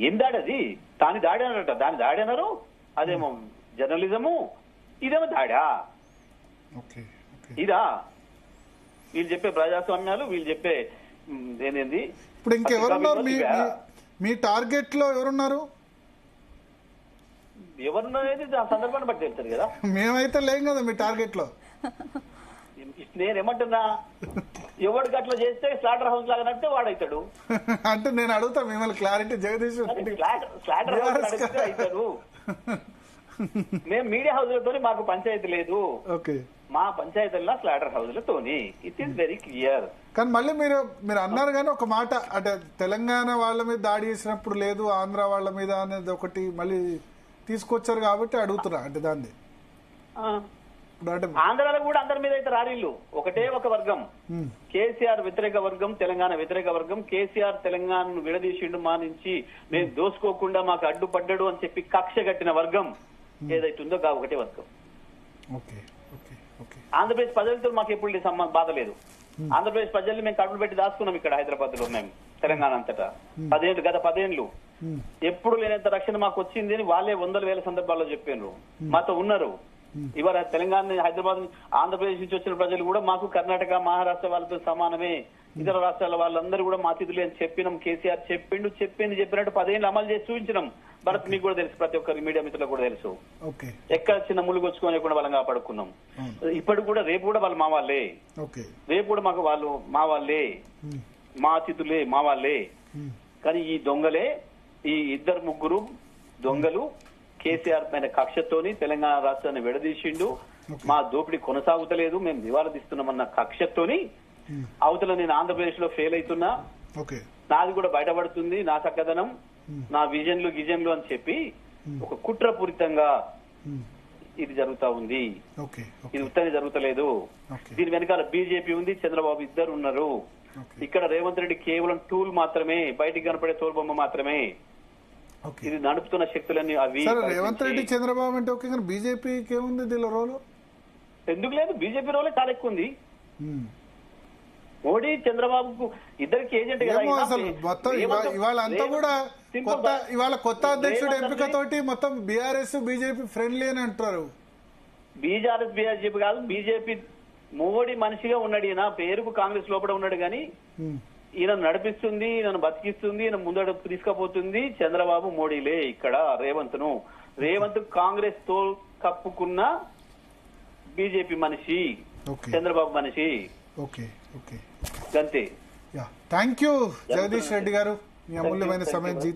ఏం దాడి అది? దాని దాడి అన్నట, దాని దాడి అన్నారు. అదేమో జర్నలిజము, ఇదేమో దాడా? ఇదా వీళ్ళు చెప్పే ప్రజాస్వామ్యాలు, వీళ్ళు చెప్పే ఏంది? ఇప్పుడు ఇంకెవరున్నారు మీ టార్గెట్ లో? ఎవరున్నారు సందర్భాన్ని బట్టి తెలుస్తుంది కదా. మేమైతే లేం కదా మీ టార్గెట్ లో. నేనేమంటున్నా, ఎవరికి అట్లా చేస్తే స్లాటర్ హౌస్ లాగా నడితే వాడవుతాడు. అంటే నేను అడుగుతా మిమ్మల్ని క్లారిటీ, జగదీష్. స్లాటర్ హౌస్ నడిస్తే అవుతాడు. మేము మీడియా హౌస్లతో మాకు పంచాయతీ లేదు. మా పంచాయతీల్లో స్లాటర్ హౌస్లతోని. It is very clear. కానీ మళ్ళీ మీరు అన్నారు కానీ ఒక మాట, అంటే తెలంగాణ వాళ్ళ మీద దాడి చేసినప్పుడు లేదు, ఆంధ్ర వాళ్ళ మీద అనేది ఒకటి మళ్ళీ తీసుకొచ్చారు కాబట్టి అడుగుతున్నా. అంటే దాన్ని ఆంధ్రాలో కూడా అందరి మీద అయితే రారీళ్ళు. ఒకటే ఒక వర్గం, కేసీఆర్ వ్యతిరేక వర్గం, తెలంగాణ వ్యతిరేక వర్గం. కేసీఆర్ తెలంగాణను విడదీసిండు, మా నుంచి మేము దోసుకోకుండా మాకు అడ్డుపడ్డాడు అని చెప్పి కక్ష కట్టిన వర్గం ఏదైతే ఉందో ఒకటే వర్గం. ఆంధ్రప్రదేశ్ ప్రజలతో మాకు ఎప్పుడు బాధ లేదు. ఆంధ్రప్రదేశ్ ప్రజల్ని మేము కడుపులు పెట్టి దాచుకున్నాం ఇక్కడ హైదరాబాద్ లో. మేము తెలంగాణ అంతటా గత 10 ఏళ్ళు ఎప్పుడు లేనంత రక్షణ మాకు వచ్చింది అని వాళ్ళే 100,000 సందర్భాల్లో చెప్పారు. మాతో ఉన్నారు. ఇవాళ తెలంగాణ, హైదరాబాద్, ఆంధ్రప్రదేశ్ నుంచి వచ్చిన ప్రజలు కూడా మాకు కర్ణాటక, మహారాష్ట్ర వాళ్ళతో సమానమే, ఇతర రాష్ట్రాల వాళ్ళందరూ కూడా మా అతిథులు అని చెప్పినాం. కేసీఆర్ చెప్పినట్టు 10 ఏళ్ళు అమలు చేసి చూపించినాం. భరత్ మీకు కూడా తెలుసు, ప్రతి ఒక్కరి మీడియా మిత్రులకు కూడా తెలుసు. ఎక్కడ చిన్న ముళ్ళు కొచ్చుకోలేకుండా బలంగా పడుకున్నాం. ఇప్పటికి కూడా, రేపు కూడా వాళ్ళు మా వాళ్ళే, రేపు కూడా మాకు వాళ్ళు మా వాళ్ళే, మా అతిథులే, మా వాళ్ళే. కానీ ఈ దొంగలే, ఈ 2-3 దొంగలు కేసీఆర్ పైన కక్షతోని తెలంగాణ రాష్ట్రాన్ని విడదీసిండు. మా దోపిడీ కొనసాగుతలేదు, మేము దివాలా తీస్తున్నామన్న కక్షతోని అవతల నేను ఆంధ్రప్రదేశ్ లో ఫెయిల్ అవుతున్నా, నాది కూడా బయటపడుతుంది, నా చక్కదనం, నా విజన్లు అని చెప్పి ఒక కుట్రపూరితంగా ఇది జరుగుతా ఉంది. ఇది ఉత్తనే జరుగుతలేదు. దీని వెనకాల బీజేపీ ఉంది, చంద్రబాబు ఇద్దరు ఉన్నారు. ఇక్కడ రేవంత్ రెడ్డి కేవలం టూల్ మాత్రమే, బయటికి కనపడే తోలుబొమ్మ మాత్రమే. ఇది నడుపుతున్న శక్తులన్నీ అవి. రేవంత్ రెడ్డి, చంద్రబాబు అంటే ఓకే, కానీ బీజేపీకి ఏముంది దీనిలో రోలు? ఎందుకు లేదు? బీజేపీ రోలే చాలా ఎక్కువ ఉంది. మోడీ, చంద్రబాబుకు ఇద్దరికి ఏజెంట్ కదా. మొత్తం ఇవాళ అంతా కూడా ఇవాళ కొత్త అధ్యక్షుడు ఎంపికతోటి మొత్తం బీఆర్ఎస్ బీజేపీ ఫ్రెండ్లీ అని అంటారు. బీజేపీ కాదు, బీజేపీ మోడీ మనిషిగా ఉన్నాడు. ఈయన పేరుకు కాంగ్రెస్ లోపల ఉన్నాడు కానీ ఈయన నడిపిస్తుంది, ఈయన బతికిస్తుంది, ఈయన ముందడు తీసుకుపోతుంది చంద్రబాబు, మోడీలే. ఇక్కడ రేవంత్ కాంగ్రెస్ తో కప్పుకున్న బీజేపీ మనిషి, చంద్రబాబు మనిషి. అంతే. థ్యాంక్ యూ జగదీష్ రెడ్డి గారు, మీ అమూల్యమైన సమయం